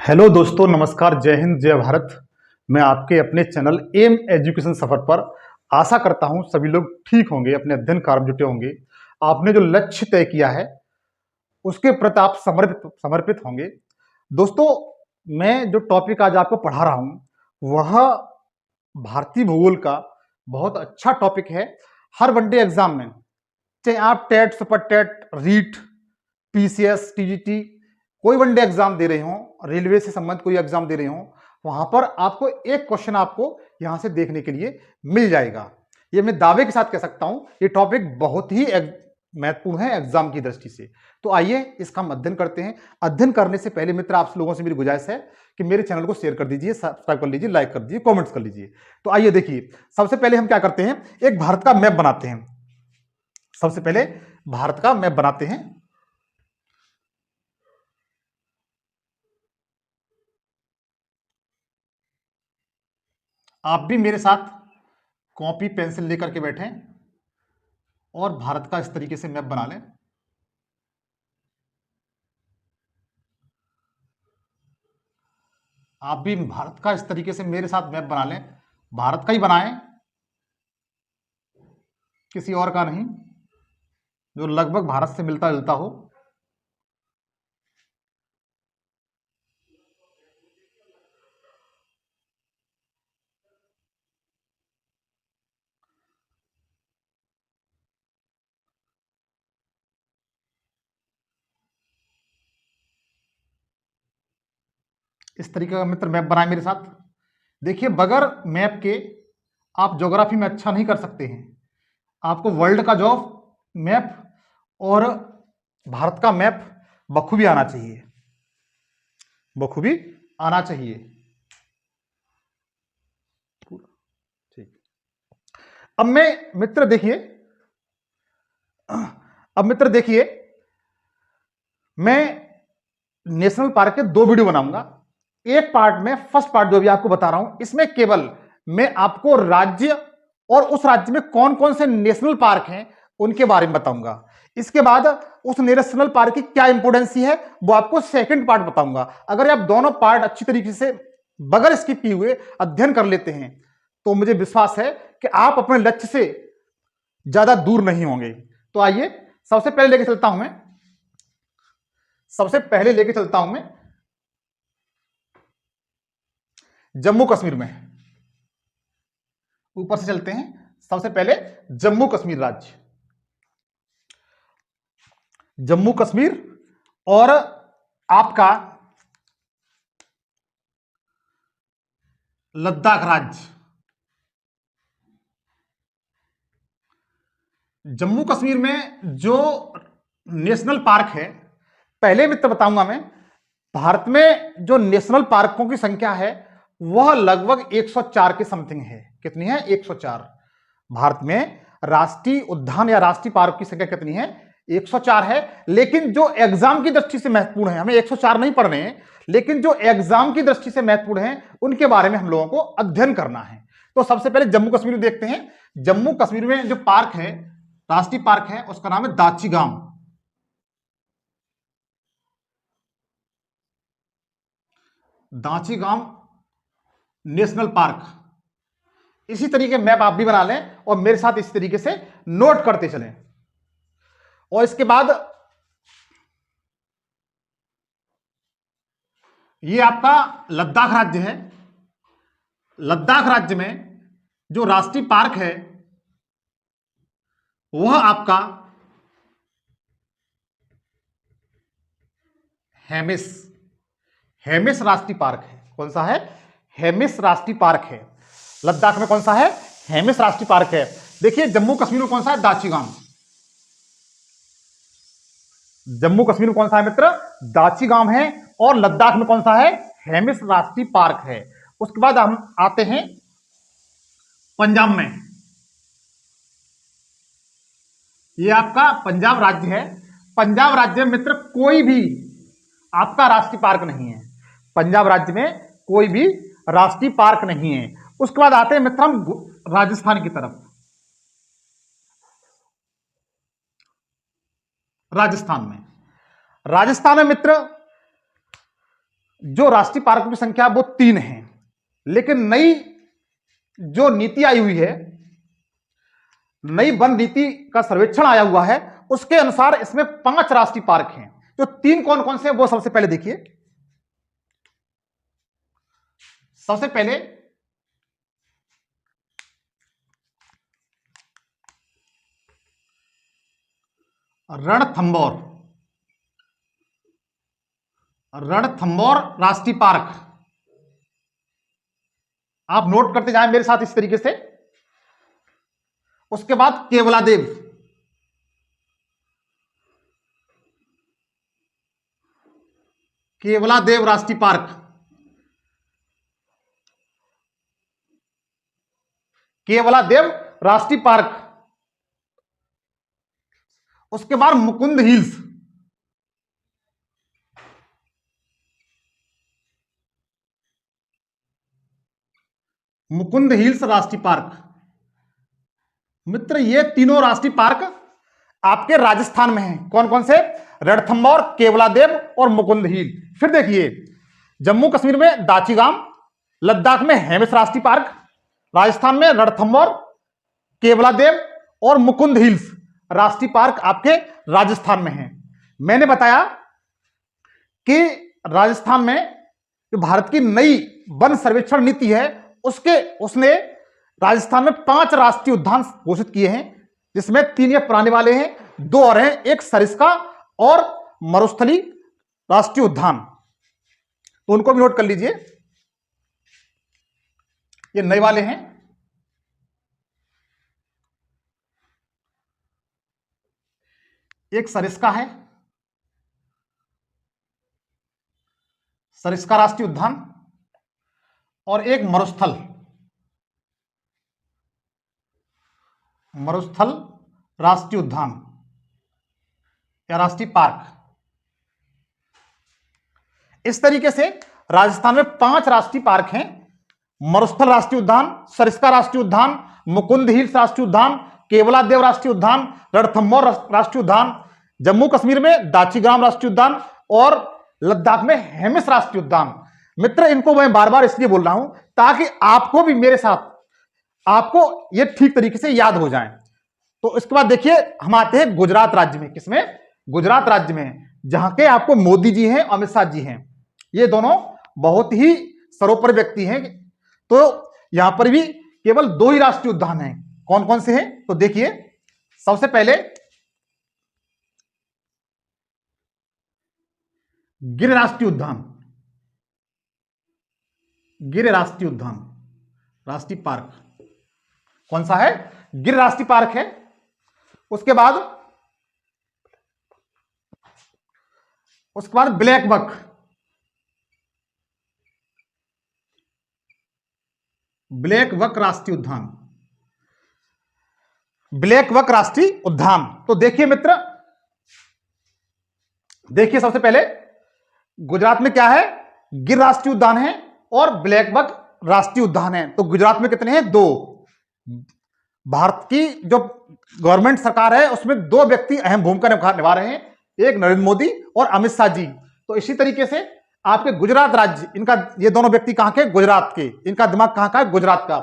Hello दोस्तों, नमस्कार, जय हिंद, जय भारत। मैं आपके अपने चैनल एम एजुकेशन सफर पर आशा करता हूं सभी लोग ठीक होंगे, अपने अध्ययन कार्य में जुटे होंगे। आपने जो लक्ष्य तय किया है उसके प्रति आप समर्पित समर्पित होंगे। दोस्तों, मैं जो टॉपिक आज आपको पढ़ा रहा हूं वह भारतीय भूगोल का बहुत अच्छा टॉपिक है। हर वनडे एग्जाम में, चाहे आप TET, super TET, REET, PCS, TGT, कोई वनडे एग्जाम दे रहे हो, रेलवे से संबंधित कोई एग्जाम दे रहे हो, वहां पर आपको एक क्वेश्चन आपको यहां से देखने के लिए मिल जाएगा। ये मैं दावे के साथ कह सकता हूं, ये टॉपिक बहुत ही महत्वपूर्ण है एग्जाम की दृष्टि से। तो आइए इसका हम अध्ययन करते हैं। अध्ययन करने से पहले मित्र, आप लोगों से मेरी गुजारिश है कि मेरे चैनल को शेयर कर दीजिए, सब्सक्राइब कर लीजिए, लाइक कर दीजिए, कमेंट्स कर लीजिए। तो आइए देखिए, सबसे पहले हम क्या करते हैं, एक भारत का मैप बनाते हैं। सबसे पहले भारत का मैप बनाते हैं। आप भी मेरे साथ कॉपी पेंसिल लेकर के बैठें और भारत का इस तरीके से मैप बना लें। आप भी भारत का इस तरीके से मेरे साथ मैप बना लें। भारत का ही बनाएं, किसी और का नहीं, जो लगभग भारत से मिलता जुलता हो। इस तरीके का मित्र मैप बनाए मेरे साथ। देखिए, बगैर मैप के आप ज्योग्राफी में अच्छा नहीं कर सकते हैं। आपको वर्ल्ड का जो मैप और भारत का मैप बखूबी आना चाहिए, बखूबी आना चाहिए। ठीक। अब मित्र देखिए, मैं नेशनल पार्क के दो वीडियो बनाऊंगा। एक पार्ट में, फर्स्ट पार्ट जो भी आपको बता रहा हूं, इसमें केवल मैं आपको राज्य और उस राज्य में कौन कौन से नेशनल पार्क हैं उनके बारे में बताऊंगा। इसके बाद उस नेशनल पार्क की क्या इंपोर्टेंस है वो आपको सेकंड पार्ट बताऊंगा। अगर आप दोनों पार्ट अच्छी तरीके से बगैर स्किप किए हुए अध्ययन कर लेते हैं तो मुझे विश्वास है कि आप अपने लक्ष्य से ज्यादा दूर नहीं होंगे। तो आइए, सबसे पहले लेके चलता हूं मैं जम्मू कश्मीर में। ऊपर से चलते हैं। सबसे पहले जम्मू कश्मीर राज्य, जम्मू कश्मीर और आपका लद्दाख राज्य। जम्मू कश्मीर में जो नेशनल पार्क है, पहले मित्र बताऊंगा मैं, भारत में जो नेशनल पार्कों की संख्या है वह लगभग 104 के समथिंग है। कितनी है? 104। भारत में राष्ट्रीय उद्यान या राष्ट्रीय पार्क की संख्या कितनी है? 104 है। लेकिन जो एग्जाम की दृष्टि से महत्वपूर्ण है, हमें 104 नहीं पढ़ने हैं, लेकिन जो एग्जाम की दृष्टि से महत्वपूर्ण है उनके बारे में हम लोगों को अध्ययन करना है। तो सबसे पहले जम्मू कश्मीर देखते हैं। जम्मू कश्मीर में जो पार्क है, राष्ट्रीय पार्क है, उसका नाम है दाचीगाम। Dachigam national park. इसी तरीके मैप आप भी बना लें और मेरे साथ इस तरीके से नोट करते चलें। और इसके बाद ये आपका लद्दाख राज्य है। लद्दाख राज्य में जो राष्ट्रीय पार्क है वह आपका हेमिस हेमिस राष्ट्रीय पार्क है। कौन सा है? हेमिस राष्ट्रीय पार्क है। लद्दाख में कौन सा है? हेमिस राष्ट्रीय पार्क है। देखिए, जम्मू कश्मीर में कौन सा है? दाचीगाम। जम्मू कश्मीर में कौन सा है मित्र? दाचीगाम है। और लद्दाख में कौन सा है? हेमिस राष्ट्रीय पार्क है। उसके बाद हम आते हैं पंजाब में। ये आपका पंजाब राज्य है। पंजाब राज्य में मित्र कोई भी आपका राष्ट्रीय पार्क नहीं है। पंजाब राज्य में कोई भी राष्ट्रीय पार्क नहीं है। उसके बाद आते हैं मित्र हम राजस्थान की तरफ। राजस्थान में मित्र जो राष्ट्रीय पार्कों की संख्या वो 3 है, लेकिन नई जो नीति आई हुई है, नई वन नीति का सर्वेक्षण आया हुआ है, उसके अनुसार इसमें 5 राष्ट्रीय पार्क हैं। जो 3 कौन कौन से हैं वो सबसे पहले देखिए। सबसे पहले रणथंभौर, रणथंभौर राष्ट्रीय पार्क। आप नोट करते जाएं मेरे साथ इस तरीके से। उसके बाद केवलादेव, केवलादेव राष्ट्रीय पार्क, केवलादेव राष्ट्रीय पार्क। उसके बाद मुकुंद हिल्स, मुकुंद हिल्स राष्ट्रीय पार्क। मित्र, ये तीनों राष्ट्रीय पार्क आपके राजस्थान में हैं। कौन कौन से? रणथंभौर, केवलादेव और मुकुंद हिल। फिर देखिए, जम्मू कश्मीर में दाचीगाम, लद्दाख में हेमिस राष्ट्रीय पार्क, राजस्थान में रणथंभौर, केवलादेव और मुकुंद हिल्स राष्ट्रीय पार्क आपके राजस्थान में हैं। मैंने बताया कि राजस्थान में जो भारत की नई वन सर्वेक्षण नीति है, उसने राजस्थान में 5 राष्ट्रीय उद्यान घोषित किए हैं, जिसमें 3 ये पुराने वाले हैं, 2 और हैं, एक सरिस्का और मरुस्थली राष्ट्रीय उद्यान। तो उनको भी नोट कर लीजिए, ये नए वाले हैं। एक सरिस्का है, सरिस्का राष्ट्रीय उद्यान, और एक मरुस्थल, मरुस्थल राष्ट्रीय उद्यान या राष्ट्रीय पार्क। इस तरीके से राजस्थान में 5 राष्ट्रीय पार्क हैं। मरुस्थल राष्ट्रीय उद्यान, सरिस्का राष्ट्रीय उद्यान, मुकुंद हिल्स राष्ट्रीय उद्यान, केवलादेव राष्ट्रीय उद्यान, रणथंभौर राष्ट्रीय उद्यान, जम्मू कश्मीर में दाचीग्राम राष्ट्रीय उद्यान और लद्दाख में हेमिस राष्ट्रीय उद्यान। मित्र, इनको मैं बार बार इसलिए बोल रहा हूं ताकि आपको भी मेरे साथ आपको ये ठीक तरीके से याद हो जाए। तो इसके बाद देखिए, हम आते हैं गुजरात राज्य में। किसमें? गुजरात राज्य में, जहां के आपको मोदी जी हैं, अमित शाह जी हैं। ये दोनों बहुत ही सर्वोपरि व्यक्ति हैं। तो यहां पर भी केवल 2 ही राष्ट्रीय उद्यान हैं। कौन कौन से हैं? तो देखिए, सबसे पहले गिर राष्ट्रीय उद्यान, गिर राष्ट्रीय उद्यान, राष्ट्रीय पार्क। कौन सा है? गिर राष्ट्रीय पार्क है। उसके बाद ब्लैक बक, ब्लैक बक राष्ट्रीय उद्यान, ब्लैक बक राष्ट्रीय उद्यान। तो देखिए मित्र, देखिए सबसे पहले गुजरात में क्या है? गिर राष्ट्रीय उद्यान है और ब्लैक बक राष्ट्रीय उद्यान है। तो गुजरात में कितने हैं? 2। भारत की जो गवर्नमेंट सरकार है उसमें 2 व्यक्ति अहम भूमिका निभा रहे हैं, एक नरेंद्र मोदी और अमित शाह जी। तो इसी तरीके से आपके गुजरात राज्य, इनका ये दोनों व्यक्ति कहां के? गुजरात के। इनका दिमाग कहां का है? गुजरात का।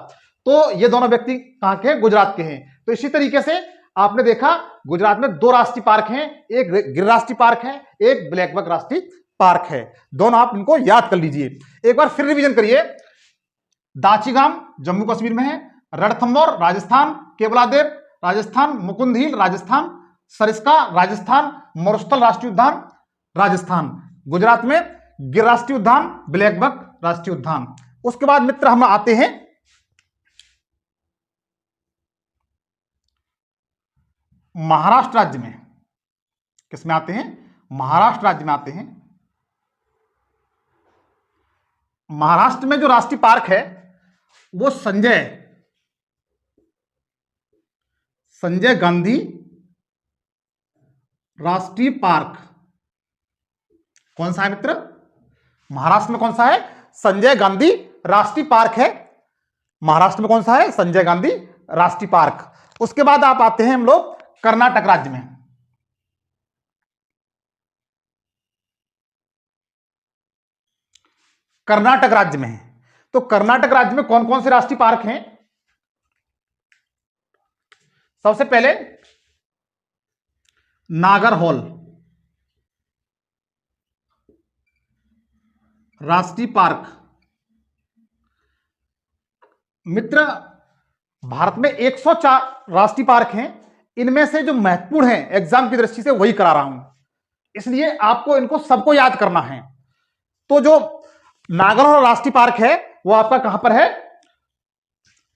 तो ये दोनों व्यक्ति कहां के? गुजरात के हैं। तो इसी तरीके से आपने देखा, गुजरात में 2 राष्ट्रीय पार्क हैं, एक गिर राष्ट्रीय पार्क है, एक ब्लैक बक राष्ट्रीय पार्क है। दोनों आप इनको याद कर लीजिए। एक बार फिर रिवीजन करिए। दाचीगाम जम्मू कश्मीर में है, रणथंभौर राजस्थान, केवलादेव राजस्थान, मुकुंद हिल राजस्थान, सरिस्का राजस्थान, मरुस्थल राष्ट्रीय उद्यान राजस्थान। गुजरात में गिर राष्ट्रीय उद्यान, ब्लैक बक राष्ट्रीय उद्यान। उसके बाद मित्र हम आते हैं महाराष्ट्र राज्य में। किसमें आते हैं? महाराष्ट्र राज्य में आते हैं। महाराष्ट्र में जो राष्ट्रीय पार्क है वो संजय गांधी राष्ट्रीय पार्क। कौन सा है मित्र? महाराष्ट्र में कौन सा है? संजय गांधी राष्ट्रीय पार्क है। महाराष्ट्र में कौन सा है? संजय गांधी राष्ट्रीय पार्क। उसके बाद आप आते हैं हम लोग कर्नाटक राज्य में। कर्नाटक राज्य में है। तो कर्नाटक राज्य में कौन कौन से राष्ट्रीय पार्क हैं? सबसे पहले नागरहोल राष्ट्रीय पार्क। मित्र, भारत में 104 राष्ट्रीय पार्क हैं। इनमें से जो महत्वपूर्ण हैं एग्जाम की दृष्टि से वही करा रहा हूं, इसलिए आपको इनको सबको याद करना है। तो जो नागरहोल राष्ट्रीय पार्क है वो आपका कहां पर है?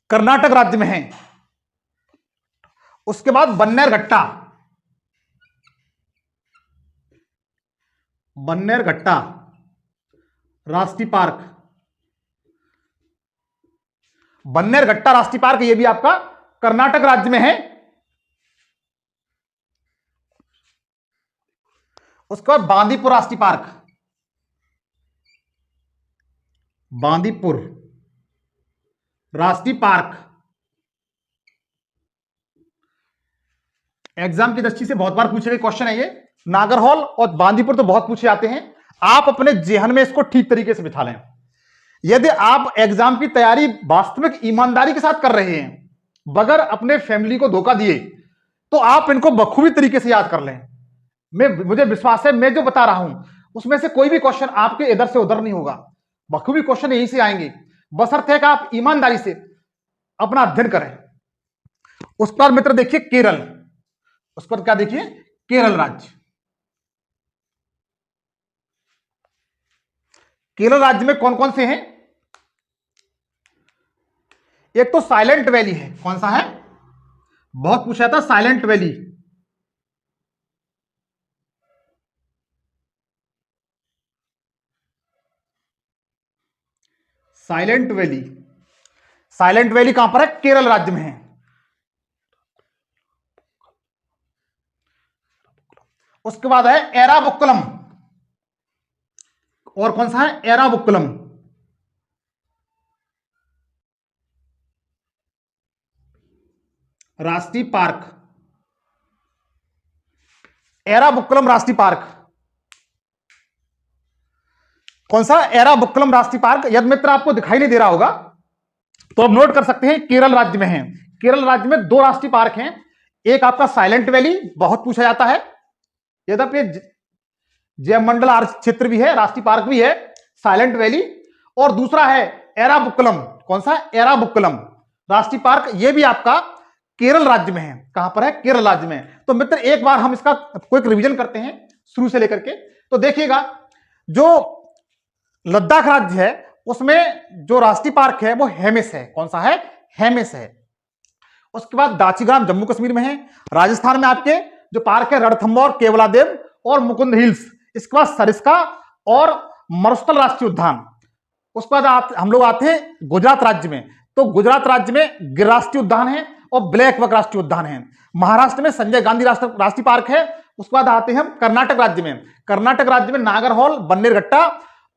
कर्नाटक राज्य में है। उसके बाद बन्नेरघट्टा, बन्नेरघट्टा राष्ट्रीय पार्क, बन्नेरघट्टा राष्ट्रीय पार्क ये भी आपका कर्नाटक राज्य में है। उसके बाद बांदीपुर राष्ट्रीय पार्क, बांदीपुर राष्ट्रीय पार्क एग्जाम की दृष्टि से बहुत बार पूछे गए क्वेश्चन है ये। नागरहोल और बांदीपुर तो बहुत पूछे जाते हैं, आप अपने जेहन में इसको ठीक तरीके से बिठा लें। यदि आप एग्जाम की तैयारी वास्तविक ईमानदारी के साथ कर रहे हैं, बगैर अपने फैमिली को धोखा दिए, तो आप इनको बखूबी तरीके से याद कर लें। मुझे विश्वास है मैं जो बता रहा हूं उसमें से कोई भी क्वेश्चन आपके इधर से उधर नहीं होगा, बखूबी क्वेश्चन यहीं से आएंगे, बशर्ते कि आप ईमानदारी से अपना अध्ययन करें। उस पर मित्र देखिए केरल, उस पर क्या देखिए? केरल राज्य। केरल राज्य में कौन कौन से हैं? एक तो साइलेंट वैली है। कौन सा है? बहुत पूछा था, silent valley. Silent valley, silent valley कहां पर है? केरल राज्य में है। उसके बाद है एराबुक्कलम, और कौन सा है? एराबुक्कलम राष्ट्रीय पार्क, एराबुक्कलम राष्ट्रीय पार्क। कौन सा? एराबुक्कलम राष्ट्रीय पार्क। यदि मित्र आपको दिखाई नहीं दे रहा होगा तो आप नोट कर सकते हैं, केरल राज्य में है। केरल राज्य में 2 राष्ट्रीय पार्क हैं। एक आपका साइलेंट वैली, बहुत पूछा जाता है, यद्यपि जयमंडल आर्च क्षेत्र भी है, राष्ट्रीय पार्क भी है, साइलेंट वैली। और दूसरा है एराबुक्कलम। कौन सा? एराबुक्कलम राष्ट्रीय पार्क। यह भी आपका केरल राज्य में है। कहां पर है? केरल राज्य में। तो मित्र एक बार हम इसका क्विक रिवीजन करते हैं शुरू से लेकर के। तो देखिएगा, जो लद्दाख राज्य है उसमें जो राष्ट्रीय पार्क है वो हेमिस है। कौन सा है? हेमिस है। उसके बाद दाचीग्राम जम्मू कश्मीर में है। राजस्थान में आपके जो पार्क है रणथंबोर, केवलादेव और मुकुंद हिल्स। इसके बाद सरिस्का और मरुस्थल राष्ट्रीय उद्यान। उसके बाद हम लोग आते हैं गुजरात राज्य में। तो गुजरात राज्य में गिर राष्ट्रीय उद्यान है और ब्लैक बक राष्ट्रीय उद्यान है। महाराष्ट्र में संजय गांधी राष्ट्रीय पार्क है। उसके बाद आते हैं हम कर्नाटक राज्य में। कर्नाटक राज्य में नागरहोल, बन्नेरघट्टा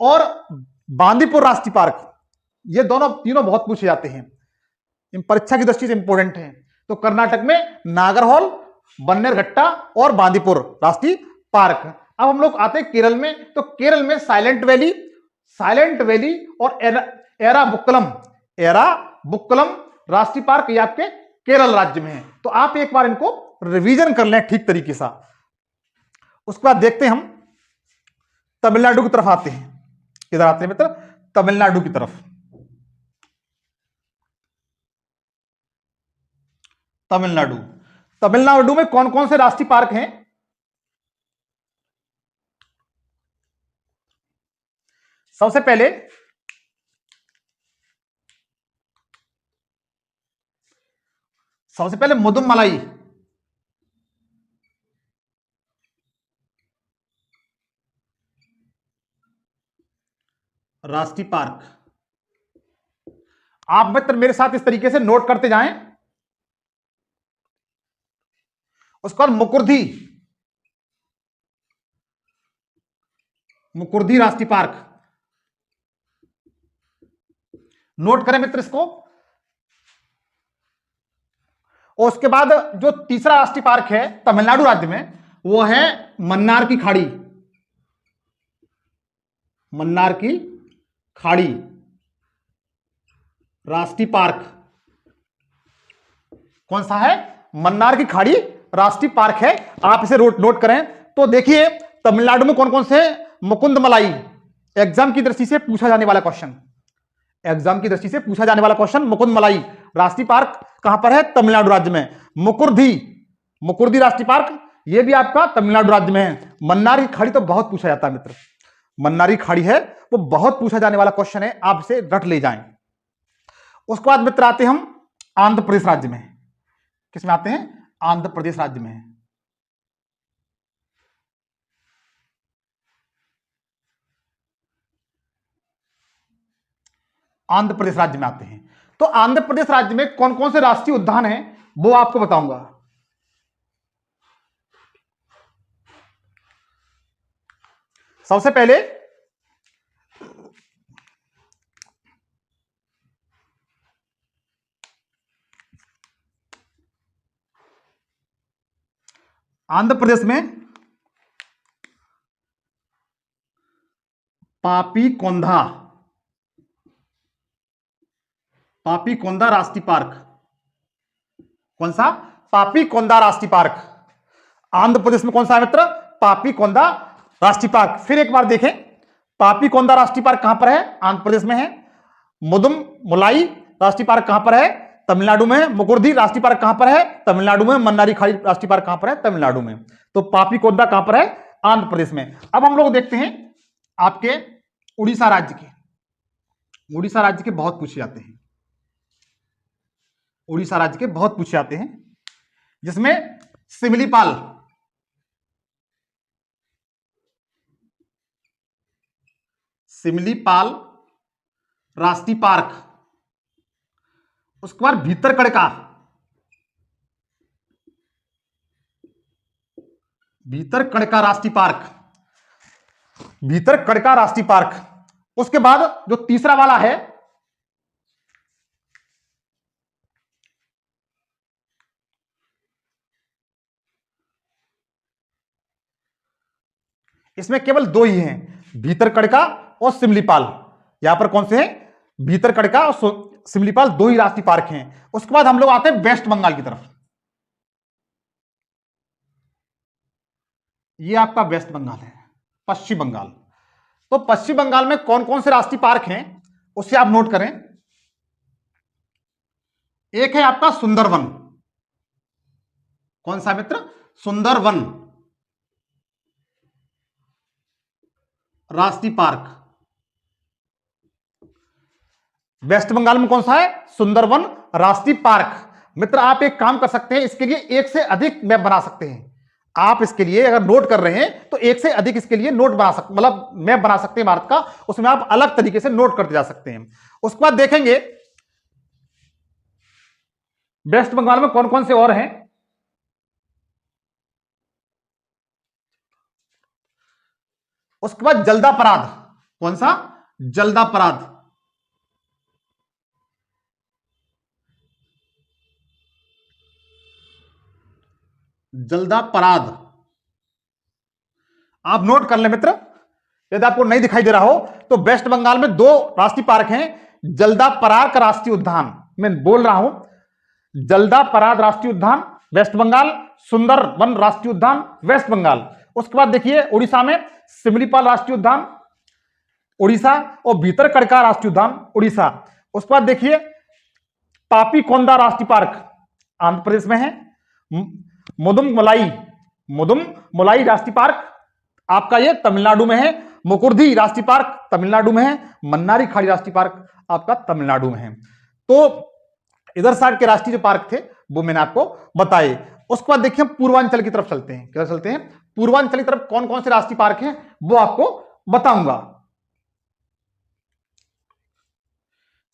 और बांदीपुर राष्ट्रीय पार्क। ये तीनों बहुत पूछे जाते हैं, इन परीक्षा की दृष्टि से इंपॉर्टेंट है। तो कर्नाटक में नागरहोल, बन्नेरघट्टा और बांदीपुर राष्ट्रीय पार्क। अब हम लोग आते हैं केरल में। तो केरल में साइलेंट वैली और एराबुक्कलम राष्ट्रीय पार्क ये आपके केरल राज्य में है। तो आप एक बार इनको रिवीजन कर लें ठीक तरीके से। उसके बाद देखते हैं हम तमिलनाडु की तरफ आते हैं। किधर आते हैं मित्र? तमिलनाडु की तरफ। तमिलनाडु में कौन कौन से राष्ट्रीय पार्क हैं? सबसे पहले मुदुमलाई राष्ट्रीय पार्क। आप मित्र मेरे साथ इस तरीके से नोट करते जाएं। उसके बाद मुकुर्दी राष्ट्रीय पार्क। नोट करें मित्र इसको। और उसके बाद जो तीसरा राष्ट्रीय पार्क है तमिलनाडु राज्य में वो है मन्नार की खाड़ी। मन्नार की खाड़ी राष्ट्रीय पार्क कौन सा है? मन्नार की खाड़ी राष्ट्रीय पार्क है। आप इसे नोट करें तो देखिए तमिलनाडु में कौन कौन से? मुकुंद मलाई, एग्जाम की दृष्टि से पूछा जाने वाला क्वेश्चन, एग्जाम की दृष्टि से पूछा जाने वाला क्वेश्चन। मुकुंद मलाई राष्ट्रीय पार्क कहां पर है? तमिलनाडु राज्य में। मुकुर्दी राष्ट्रीय पार्क यह भी आपका तमिलनाडु राज्य में है। मन्नार की खाड़ी तो बहुत पूछा जाता है मित्र, मन्नार की खाड़ी है वो बहुत पूछा जाने वाला क्वेश्चन है, आप इसे रट ले जाएं। उसके बाद मित्र आते हैं हम आंध्र प्रदेश राज्य में। किसमें आते हैं? आंध्र प्रदेश राज्य में। आंध्र प्रदेश राज्य में आते हैं तो आंध्र प्रदेश राज्य में कौन कौन से राष्ट्रीय उद्यान हैं वो आपको बताऊंगा। सबसे पहले आंध्र प्रदेश में पापीकोंदा राष्ट्रीय पार्क। कौन सा? पापीकोंदा राष्ट्रीय पार्क। आंध्र प्रदेश में कौन सा है मित्र? पापीकोंदा राष्ट्रीय पार्क। फिर एक बार देखें, पापीकोंदा राष्ट्रीय पार्क कहां पर है? आंध्र प्रदेश में है। मुदुमलाई राष्ट्रीय पार्क कहां पर है? तमिलनाडु में। मुकुर्दी राष्ट्रीय पार्क कहां पर है? तमिलनाडु में। मन्नारी खाड़ी राष्ट्रीय पार्क कहां पर है? तमिलनाडु में। तो पापीकोंदा कहां पर है? आंध्र प्रदेश में। अब हम लोग देखते हैं आपके उड़ीसा राज्य के। उड़ीसा राज्य के बहुत पूछे जाते हैं, उड़ीसा राज्य के बहुत पूछे जाते हैं, जिसमें सिमिलीपाल राष्ट्रीय पार्क। उसके बाद भीतरकनिका राष्ट्रीय पार्क, भीतरकनिका राष्ट्रीय पार्क। उसके बाद जो तीसरा वाला है इसमें केवल दो ही हैं, भीतरकनिका और सिमलीपाल। यहां पर कौन से हैं? भीतरकनिका और सिमलीपाल, दो ही राष्ट्रीय पार्क हैं। उसके बाद हम लोग आते हैं वेस्ट बंगाल की तरफ। ये आपका वेस्ट बंगाल है, पश्चिम बंगाल। तो पश्चिम बंगाल में कौन कौन से राष्ट्रीय पार्क हैं उससे आप नोट करें। एक है आपका सुंदरवन। कौन सा मित्र? सुंदरवन राष्ट्रीय पार्क। वेस्ट बंगाल में कौन सा है? सुंदरवन राष्ट्रीय पार्क। मित्र आप एक काम कर सकते हैं, इसके लिए एक से अधिक मैप बना सकते हैं। आप इसके लिए अगर नोट कर रहे हैं तो एक से अधिक इसके लिए नोट बना सकते, मतलब मैप बना सकते हैं भारत का, उसमें आप अलग तरीके से नोट करते जा सकते हैं। उसके बाद देखेंगे वेस्ट बंगाल में कौन कौन से और हैं। उसके बाद जल्दापराध। कौन सा? जल्दापराध। जल्दापराध आप नोट कर ले मित्र, यदि आपको नहीं दिखाई दे रहा हो तो वेस्ट बंगाल में दो राष्ट्रीय पार्क हैं। जल्दापराध राष्ट्रीय उद्यान, मैं बोल रहा हूं, जल्दापराध राष्ट्रीय उद्यान वेस्ट बंगाल, सुंदरवन राष्ट्रीय उद्यान वेस्ट बंगाल। उसके बाद देखिए उड़ीसा में सिमलीपाल राष्ट्रीय उद्यान उड़ीसा और भीतरकनिका राष्ट्रीय उद्यान उड़ीसा। उसके बाद देखिए पापीकोंदा राष्ट्रीय पार्क आंध्र प्रदेश में है। मुदुमलाई राष्ट्रीय पार्क आपका ये तमिलनाडु में है। मुकुर्दी राष्ट्रीय पार्क तमिलनाडु में है। मन्नारी खाड़ी राष्ट्रीय पार्क आपका तमिलनाडु में है। तो इधर साइड के राष्ट्रीय जो पार्क थे वो मैंने आपको बताए। उसके बाद देखिए हम पूर्वांचल की तरफ चलते हैं। किधर चलते हैं? पूर्वांचल की तरफ कौन कौन से राष्ट्रीय पार्क हैं वो आपको बताऊंगा।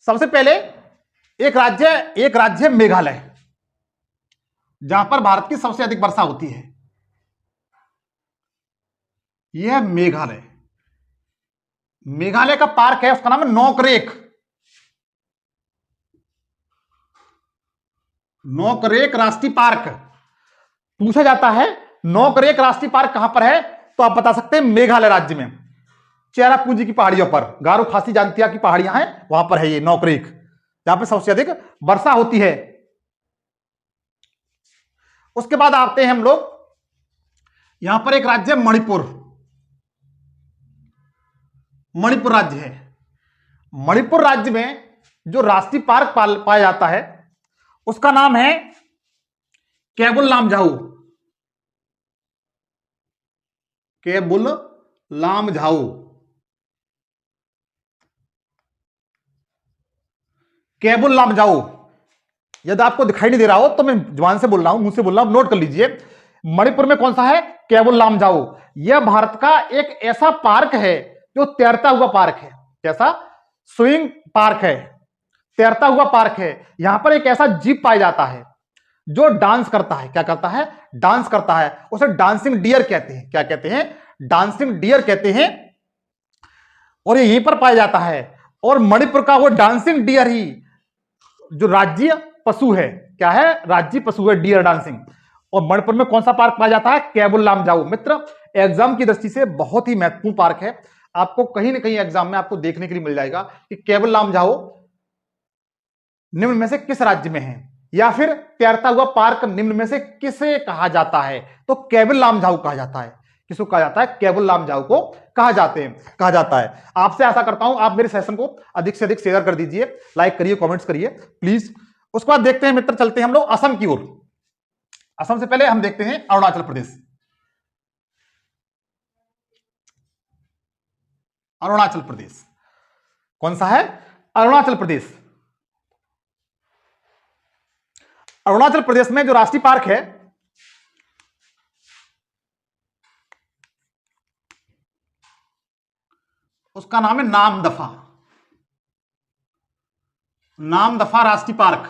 सबसे पहले एक राज्य मेघालय, जहां पर भारत की सबसे अधिक वर्षा होती है। यह मेघालय, मेघालय का पार्क है, उसका नाम है नोकरेक राष्ट्रीय पार्क। पूछा जाता है नोकरेक राष्ट्रीय पार्क कहां पर है, तो आप बता सकते हैं मेघालय राज्य में। चेरापूंजी की पहाड़ियों पर, गारो खासी जानतिया की पहाड़ियां हैं, वहां पर है ये नौकरेक, जहां पर सबसे अधिक वर्षा होती है। उसके बाद आते हैं हम लोग, यहां पर एक राज्य है मणिपुर। मणिपुर राज्य है। मणिपुर राज्य में जो राष्ट्रीय पार्क पाया जाता है उसका नाम है केबुल लामझाऊ। केबुल लामझाऊ। केबुल लामझाऊ। यदि आपको दिखाई नहीं दे रहा हो तो मैं जुबान से बोल रहा हूं, मुंह से बोल रहा हूं, नोट कर लीजिए। मणिपुर में कौन सा है? केबुल लामझाऊ। यह भारत का एक ऐसा पार्क है जो तैरता हुआ पार्क है। कैसा? स्विंग पार्क है, तैरता हुआ पार्क है। यहां पर एक ऐसा जीव पाया जाता है जो डांस करता है। क्या करता है? डांस करता है। उसे डांसिंग डियर कहते हैं। क्या कहते हैं? डांसिंग डियर कहते हैं। और ये यहीं पर पाया जाता है। और मणिपुर का वो डांसिंग डियर ही जो राज्य पशु है। क्या है? राज्य पशु है डियर डांसिंग। और मणिपुर में कौन सा पार्क पाया जाता है? केबुल लामझाऊ। मित्र, एग्जाम की दृष्टि से बहुत ही महत्वपूर्ण पार्क है। आपको कहीं ना कहीं एग्जाम में आपको देखने के लिए मिल जाएगा कि केबुल लामझाऊ निम्न में से किस राज्य में है, या फिर तैरता हुआ पार्क निम्न में से किसे कहा जाता है? तो केबुल लामझाऊ कहा जाता है। किसको कहा जाता है? केबुल लामझाऊ को कहा जाता है। आपसे आशा करता हूं आप मेरे सेशन को अधिक से अधिक शेयर कर दीजिए, लाइक करिए, कमेंट्स करिए प्लीज। उसके बाद देखते हैं मित्र, चलते हैं हम लोग असम की ओर। असम से पहले हम देखते हैं अरुणाचल प्रदेश। अरुणाचल प्रदेश कौन सा है? अरुणाचल प्रदेश। अरुणाचल प्रदेश में जो राष्ट्रीय पार्क है उसका नाम है नामदफा। नामदफा राष्ट्रीय पार्क।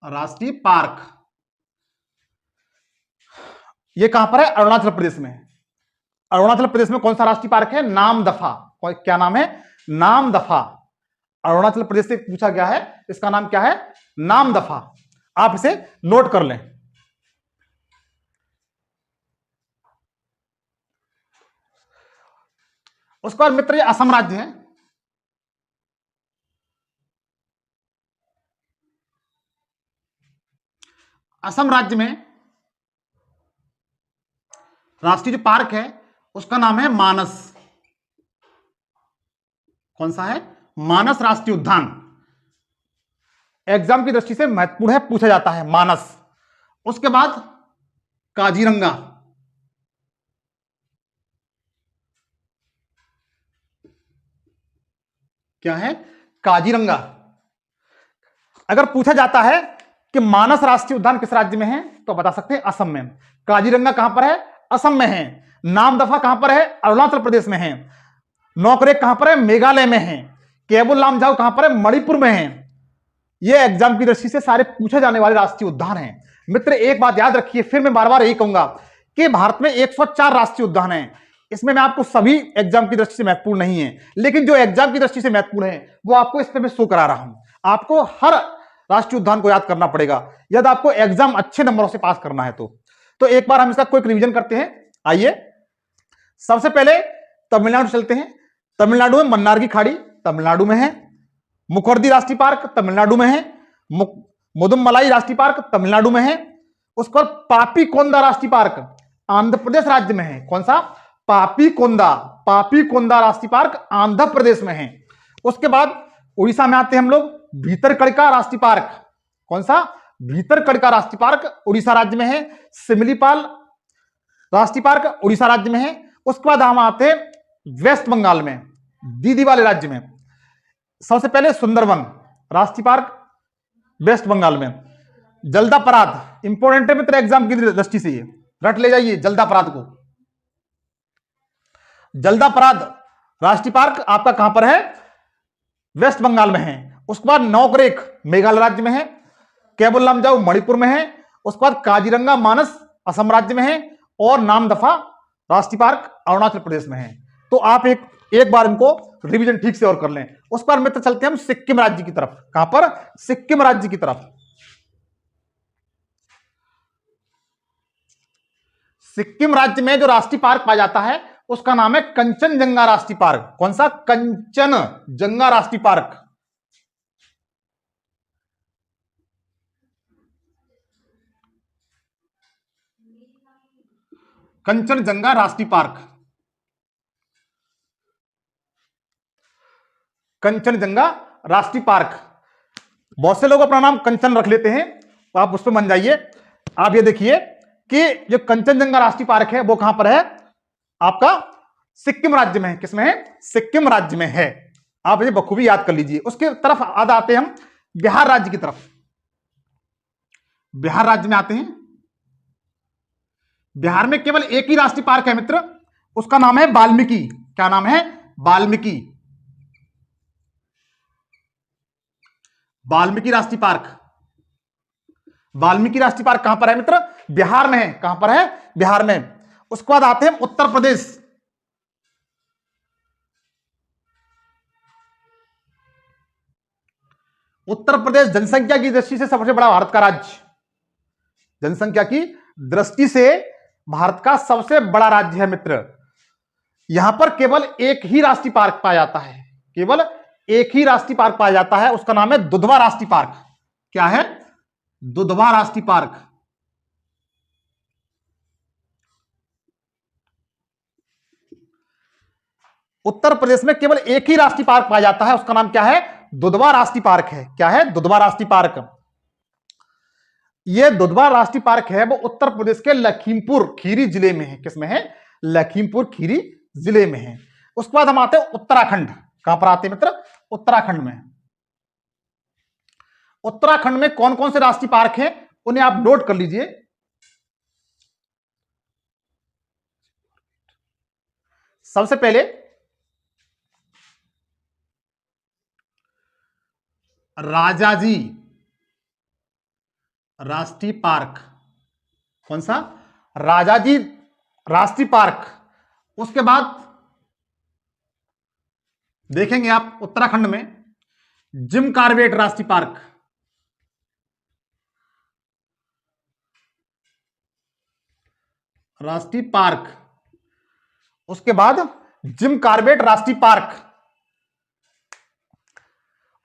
राष्ट्रीय पार्क ये कहां पर है? अरुणाचल प्रदेश में। अरुणाचल प्रदेश में कौन सा राष्ट्रीय पार्क है? नामदफा। क्या नाम है? नामदफा। अरुणाचल प्रदेश से पूछा गया है, इसका नाम क्या है? नामदफा। आप इसे नोट कर लें। उसके बाद मित्र, ये असम राज्य है। असम राज्य में राष्ट्रीय जो पार्क है उसका नाम है मानस। कौन सा है? मानस राष्ट्रीय उद्यान। एग्जाम की दृष्टि से महत्वपूर्ण है, पूछा जाता है मानस। उसके बाद काजीरंगा। क्या है? काजीरंगा। अगर पूछा जाता है कि मानस राष्ट्रीय उद्यान किस राज्य में है तो बता सकते हैं असम में। काजीरंगा कहां पर है? असम में है। नामदफा कहां पर है? अरुणाचल प्रदेश में है। नौकरेक कहां पर है? मेघालय में है। केबुल लामझाऊ कहां पर है? मणिपुर में है। ये एग्जाम की दृष्टि से सारे पूछे जाने वाले राष्ट्रीय उद्यान हैं। मित्र, एक बात याद रखिए, फिर मैं बार बार यही कहूंगा कि भारत में 104 राष्ट्रीय उद्यान हैं। इसमें मैं आपको सभी एग्जाम की दृष्टि से महत्वपूर्ण नहीं है, लेकिन जो एग्जाम की दृष्टि से महत्वपूर्ण है वो आपको इस पे मैं शो करा रहा हूं। आपको हर राष्ट्रीय उद्यान को याद करना पड़ेगा यदि आपको एग्जाम अच्छे नंबरों से पास करना है तो एक बार हम इसका क्विक रिवीजन करते हैं। आइए, सबसे पहले तमिलनाडु चलते हैं। तमिलनाडु में मन्नार की खाड़ी तमिलनाडु में है। मुखर्दी राष्ट्रीय पार्क तमिलनाडु में है। मुदुमलाई राष्ट्रीय पार्क तमिलनाडु में है। उसके बाद पापीकोंदा राष्ट्रीय पार्क आंध्र प्रदेश राज्य में है। कौन सा? पापीकोंदा राष्ट्रीय पार्क आंध्र प्रदेश में है। उसके बाद उड़ीसा में आते हैं हम लोग, भीतरकनिका राष्ट्रीय पार्क। कौन सा? भीतरकनिका राष्ट्रीय पार्क उड़ीसा राज्य में है। सिमलीपाल राष्ट्रीय पार्क उड़ीसा राज्य में है। उसके बाद हम आते हैं वेस्ट बंगाल में, दीदीवाले राज्य में। सबसे पहले सुंदरवन राष्ट्रीय पार्क वेस्ट बंगाल में। जल्दापराध इंपोर्टेंट है मित्र एग्जाम की दृष्टि से, ये रट ले जाइए जल्दापराध को। जल्दापराध राष्ट्रीय पार्क आपका कहां पर है? वेस्ट बंगाल में है। उसके बाद नौकरेक मेघालय राज्य में है। केबुल लामझाऊ मणिपुर में है। उसके बाद काजीरंगा मानस असम राज्य में है। और नामदफा राष्ट्रीय पार्क अरुणाचल प्रदेश में है। तो आप एक बार इनको रिवीजन ठीक से और कर लें। उस पर मित्र चलते हैं हम सिक्किम राज्य की तरफ। कहां पर? सिक्किम राज्य की तरफ। सिक्किम राज्य में जो राष्ट्रीय पार्क पाया जाता है उसका नाम है कंचनजंगा राष्ट्रीय पार्क। कौन सा? कंचनजंगा राष्ट्रीय पार्क। कंचनजंगा राष्ट्रीय पार्क, कंचनजंगा राष्ट्रीय पार्क। बहुत से लोग अपना नाम कंचन रख लेते हैं, तो आप उस पर मान जाइए। आप ये देखिए कि जो कंचनजंगा राष्ट्रीय पार्क है वो कहां पर है? आपका सिक्किम राज्य में है। किसमें है? सिक्किम राज्य में है। आप इसे बखूबी याद कर लीजिए। उसके तरफ आधा आते हैं हम बिहार राज्य की तरफ। बिहार राज्य में आते हैं। बिहार में केवल एक ही राष्ट्रीय पार्क है मित्र, उसका नाम है वाल्मीकि। क्या नाम है? वाल्मीकि। वाल्मीकि राष्ट्रीय पार्क। वाल्मीकि राष्ट्रीय पार्क कहां पर है मित्र? बिहार में है। कहां पर है? बिहार में। उसके बाद आते हैं उत्तर प्रदेश। उत्तर प्रदेश जनसंख्या की दृष्टि से सबसे बड़ा भारत का राज्य, जनसंख्या की दृष्टि से भारत का सबसे बड़ा राज्य है मित्र। यहां पर केवल एक ही राष्ट्रीय पार्क पाया जाता है, केवल एक ही राष्ट्रीय पार्क पाया जाता है, उसका नाम है दुधवा राष्ट्रीय पार्क। क्या है? दुधवा राष्ट्रीय पार्क। उत्तर प्रदेश में केवल एक ही राष्ट्रीय पार्क पाया जाता है, उसका नाम क्या है? दुधवा राष्ट्रीय पार्क है। क्या है? दुधवा राष्ट्रीय पार्क। यह दुधवा राष्ट्रीय पार्क है वो उत्तर प्रदेश के लखीमपुर खीरी जिले में है। किसमें है? लखीमपुर खीरी जिले में है। उसके बाद हम आते हैं उत्तराखंड। कहां पर आते हैं मित्र? उत्तराखंड में। उत्तराखंड में कौन कौन से राष्ट्रीय पार्क हैं उन्हें आप नोट कर लीजिए। सबसे पहले राजाजी राष्ट्रीय पार्क। कौन सा? राजाजी राष्ट्रीय पार्क। उसके बाद देखेंगे आप उत्तराखंड में जिम कॉर्बेट राष्ट्रीय पार्क। राष्ट्रीय पार्क। उसके बाद जिम कॉर्बेट राष्ट्रीय पार्क।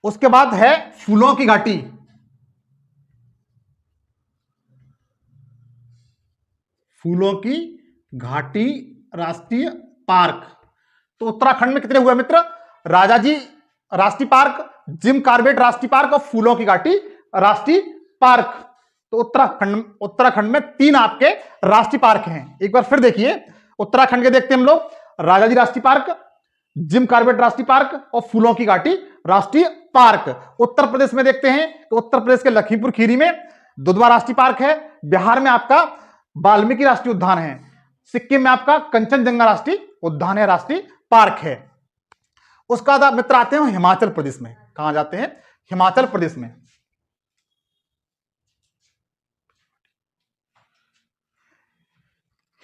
उसके बाद है फूलों की घाटी। फूलों की घाटी राष्ट्रीय पार्क। तो उत्तराखंड में कितने हुए मित्र? राजाजी राष्ट्रीय पार्क, जिम कॉर्बेट राष्ट्रीय पार्क और फूलों की घाटी राष्ट्रीय पार्क। तो उत्तराखंड में 3 आपके राष्ट्रीय पार्क हैं। एक बार फिर देखिए, उत्तराखंड के देखते हैं हम लोग, राजाजी राष्ट्रीय पार्क, जिम कॉर्बेट राष्ट्रीय पार्क और फूलों की घाटी राष्ट्रीय पार्क। उत्तर प्रदेश में देखते हैं तो उत्तर प्रदेश के लखीमपुर खीरी में दुधवा राष्ट्रीय पार्क है। बिहार में आपका वाल्मीकि राष्ट्रीय उद्यान है। सिक्किम में आपका कंचनजंगा राष्ट्रीय उद्यान है, राष्ट्रीय पार्क है। उसका बाद मित्र आते हैं हिमाचल प्रदेश में। कहां जाते हैं? हिमाचल प्रदेश में।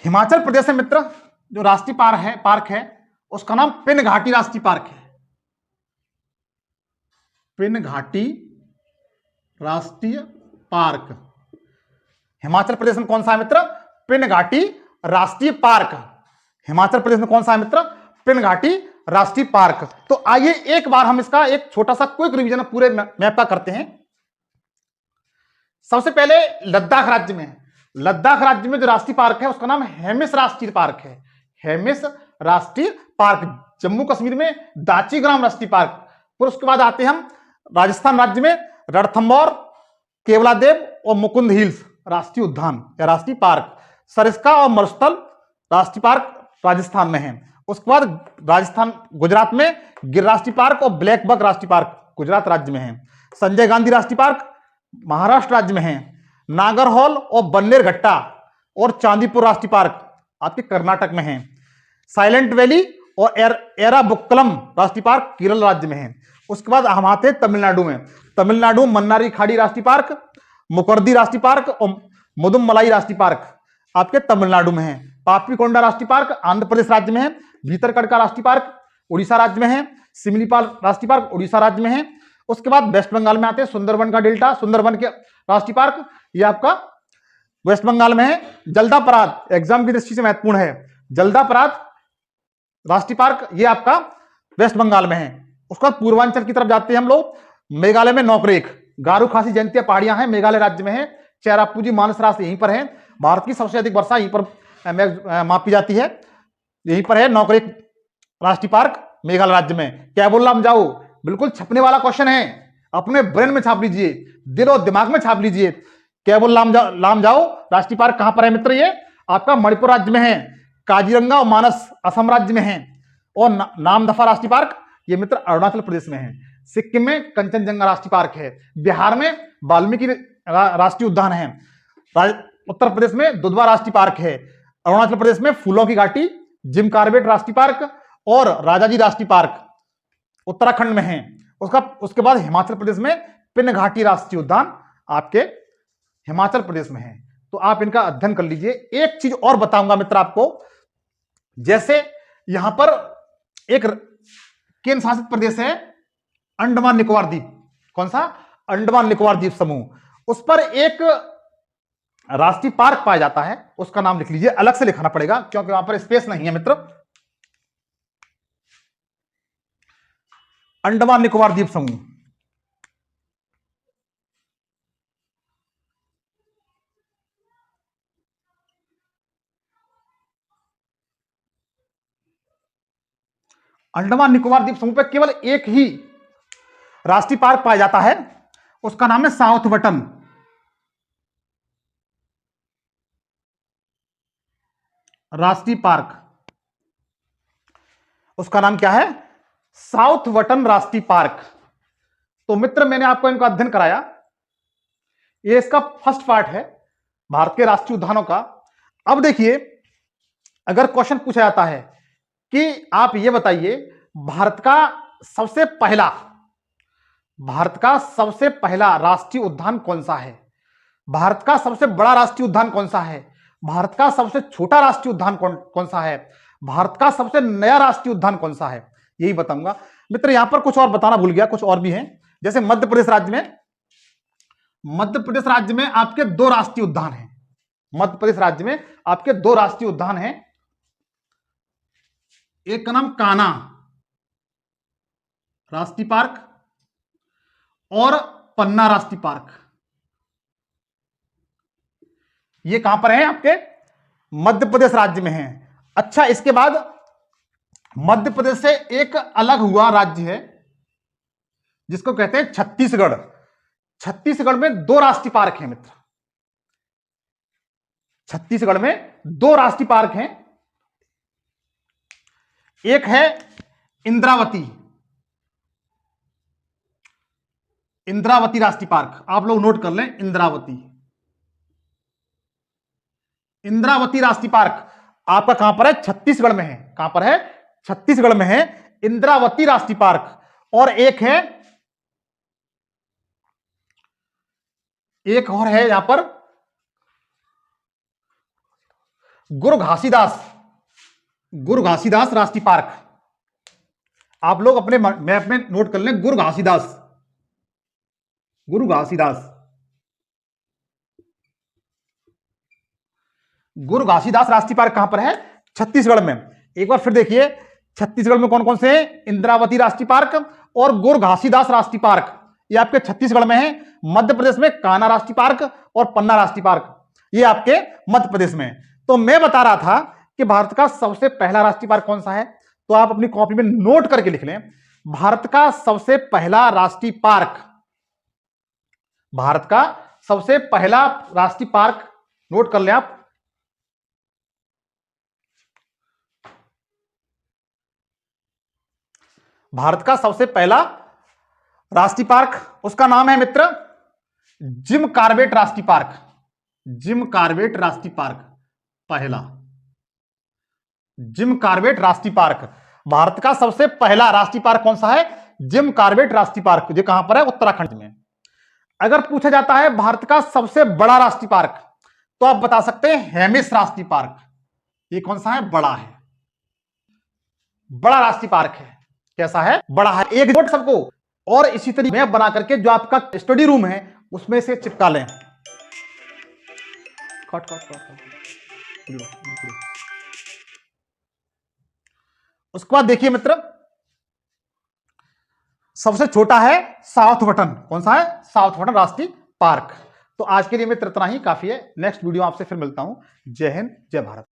हिमाचल प्रदेश में मित्र जो राष्ट्रीय पार्क है उसका नाम पिन घाटी राष्ट्रीय पार्क है। पिन घाटी राष्ट्रीय पार्क। हिमाचल प्रदेश में कौन सा है मित्र? पिन घाटी राष्ट्रीय पार्क। हिमाचल प्रदेश में कौन सा है मित्र? पिन घाटी राष्ट्रीय पार्क। तो आइए एक बार हम इसका एक छोटा सा क्विक रिवीजन पूरे मैप का करते हैं। सबसे पहले लद्दाख राज्य में, लद्दाख राज्य में जो राष्ट्रीय पार्क है उसका नाम हेमिस राष्ट्रीय पार्क है। हेमिस राष्ट्रीय पार्क। जम्मू कश्मीर में दाचीग्राम राष्ट्रीय पार्क। फिर उसके बाद आते हैं हम राजस्थान राज्य में रणथंभौर, केवलादेव और मुकुंद हिल्स राष्ट्रीय उद्यान या राष्ट्रीय पार्क। सरिस्का और मरुस्थल राष्ट्रीय पार्क राजस्थान में है। उसके बाद गुजरात में गिर राष्ट्रीय पार्क और ब्लैक बक राष्ट्रीय पार्क गुजरात राज्य में है। संजय गांधी राष्ट्रीय पार्क महाराष्ट्र राज्य में है। नागरहोल और बन्नेरघट्टा और चांदीपुर राष्ट्रीय पार्क आपके कर्नाटक में है। साइलेंट वैली और एराबुक्कलम राष्ट्रीय पार्क केरल राज्य में है। उसके बाद हम आते हैं तमिलनाडु में। तमिलनाडु मन्नारी खाड़ी राष्ट्रीय पार्क, मुकर्दी राष्ट्रीय पार्क और मुदुमलाई राष्ट्रीय पार्क आपके तमिलनाडु में है। पापीकोंडा राष्ट्रीय पार्क आंध्र प्रदेश राज्य में है। भीतरकड़का राष्ट्रीय पार्क उड़ीसा राज्य में है। सिमलीपाल राष्ट्रीय पार्क उड़ीसा राज्य में है। उसके बाद वेस्ट बंगाल में आते हैं सुंदरबन का डेल्टा, सुंदरबन के राष्ट्रीय पार्क, ये आपका वेस्ट बंगाल में है। जल्दापराद एग्जाम की दृष्टि से महत्वपूर्ण है। जल्दापराद राष्ट्रीय पार्क ये आपका वेस्ट बंगाल में है। उसके बाद पूर्वांचल की तरफ जाते हैं हम लोग, मेघालय में नौकरेक, गारू खासी जयंतिया पहाड़ियां हैं, मेघालय राज्य में है। चेरापूंजी मानस राष्ट्र यहीं पर है। भारत की सबसे अधिक वर्षा यहीं पर मापी जाती है, यहीं पर है नौकरेक राष्ट्रीय पार्क, मेघालय राज्य में। कैबुल लामजाओ, बिल्कुल छपने वाला क्वेश्चन है, अपने ब्रेन में छाप लीजिए, दिल और दिमाग में छाप लीजिए। कैबुल लामजाओ राष्ट्रीय पार्क कहां पर है मित्र? ये आपका मणिपुर राज्य में है। काजीरंगा और मानस असम राज्य में है। और नामदफा राष्ट्रीय पार्क ये मित्र अरुणाचल प्रदेश में है। सिक्किम में कंचनजंगा राष्ट्रीय पार्क है। बिहार में वाल्मीकि राष्ट्रीय उद्यान है। उत्तर प्रदेश में दुधवा राष्ट्रीय पार्क है। अरुणाचल प्रदेश में फूलों की घाटी, जिम कार्बेट राष्ट्रीय पार्क और राजाजी राष्ट्रीय पार्क उत्तराखंड में है। उसके बाद हिमाचल प्रदेश में पिन घाटी राष्ट्रीय उद्यान आपके हिमाचल प्रदेश में है। तो आप इनका अध्ययन कर लीजिए। एक चीज और बताऊंगा मित्र आपको, जैसे यहां पर एक केंद्र शासित प्रदेश है अंडमान निकोबार द्वीप। कौन सा? अंडमान निकोबार द्वीप समूह। उस पर एक राष्ट्रीय पार्क पाया जाता है, उसका नाम लिख लीजिए, अलग से लिखाना पड़ेगा क्योंकि वहां पर स्पेस नहीं है मित्र। अंडमान निकोबार द्वीप समूह। अंडमान निकोबार द्वीप समूह पर केवल एक ही राष्ट्रीय पार्क पाया जाता है, उसका नाम है साउथ बटन राष्ट्रीय पार्क। उसका नाम क्या है? साउथ बटन राष्ट्रीय पार्क। तो मित्र मैंने आपको इनका अध्ययन कराया, ये इसका फर्स्ट पार्ट है भारत के राष्ट्रीय उद्यानों का। अब देखिए, अगर क्वेश्चन पूछा जाता है कि आप ये बताइए भारत का सबसे पहला राष्ट्रीय उद्यान कौन सा है, भारत का सबसे बड़ा राष्ट्रीय उद्यान कौन सा है, भारत का सबसे छोटा राष्ट्रीय उद्यान कौन सा है, भारत का सबसे नया राष्ट्रीय उद्यान कौन सा है, यही बताऊंगा मित्र। यहां पर कुछ और बताना भूल गया, कुछ और भी हैं। जैसे मध्य प्रदेश राज्य में आपके दो राष्ट्रीय उद्यान हैं। मध्य प्रदेश राज्य में आपके दो राष्ट्रीय उद्यान हैं, एक का नाम कान्हा राष्ट्रीय पार्क और पन्ना राष्ट्रीय पार्क। ये कहां पर है? आपके मध्य प्रदेश राज्य में है। अच्छा, इसके बाद मध्य प्रदेश से एक अलग हुआ राज्य है जिसको कहते हैं छत्तीसगढ़। छत्तीसगढ़ में दो राष्ट्रीय पार्क हैं मित्र। छत्तीसगढ़ में दो राष्ट्रीय पार्क हैं, एक है इंद्रावती राष्ट्रीय पार्क। आप लोग नोट कर लें, इंद्रावती राष्ट्रीय पार्क आपका कहां पर है? छत्तीसगढ़ में है। कहां पर है? छत्तीसगढ़ में है इंद्रावती राष्ट्रीय पार्क। और एक और है यहां पर गुरु घासीदास राष्ट्रीय पार्क। आप लोग अपने मैप में नोट कर लें, गुरु घासीदास राष्ट्रीय पार्क कहां पर है? छत्तीसगढ़ में। एक बार फिर देखिए, छत्तीसगढ़ में कौन कौन से हैं? इंद्रावती राष्ट्रीय पार्क और गुरु घासीदास राष्ट्रीय पार्क, ये आपके छत्तीसगढ़ में है। मध्य प्रदेश में कान्हा राष्ट्रीय पार्क और पन्ना राष्ट्रीय पार्क, ये आपके मध्य प्रदेश में। तो मैं बता रहा था कि भारत का सबसे पहला राष्ट्रीय पार्क कौन सा है, तो आप अपनी कॉपी में नोट करके लिख लें, भारत का सबसे पहला राष्ट्रीय पार्क, भारत का सबसे पहला राष्ट्रीय पार्क नोट कर लें आप, भारत का सबसे पहला राष्ट्रीय पार्क, उसका नाम है मित्र जिम कार्बेट राष्ट्रीय पार्क। जिम कार्बेट राष्ट्रीय पार्क, पहला जिम कार्बेट राष्ट्रीय पार्क। भारत का सबसे पहला राष्ट्रीय पार्क कौन सा है? जिम कार्बेट राष्ट्रीय पार्क। जो कहां पर है? उत्तराखंड में। अगर पूछा जाता है भारत का सबसे बड़ा राष्ट्रीय पार्क, तो आप बता सकते हैं हेमिस राष्ट्रीय पार्क। ये कौन सा है? बड़ा है, बड़ा राष्ट्रीय पार्क है। कैसा है? बड़ा है। एक नोट सबको, और इसी तरीके मैप बना करके जो आपका स्टडी रूम है उसमें से चिपका लें। उसके बाद देखिए मित्र, सबसे छोटा है साउथवाटन। कौन सा है? साउथवाटन राष्ट्रीय पार्क। तो आज के लिए मित्र इतना ही काफी है। नेक्स्ट वीडियो आपसे फिर मिलता हूं। जय हिंद, जय भारत।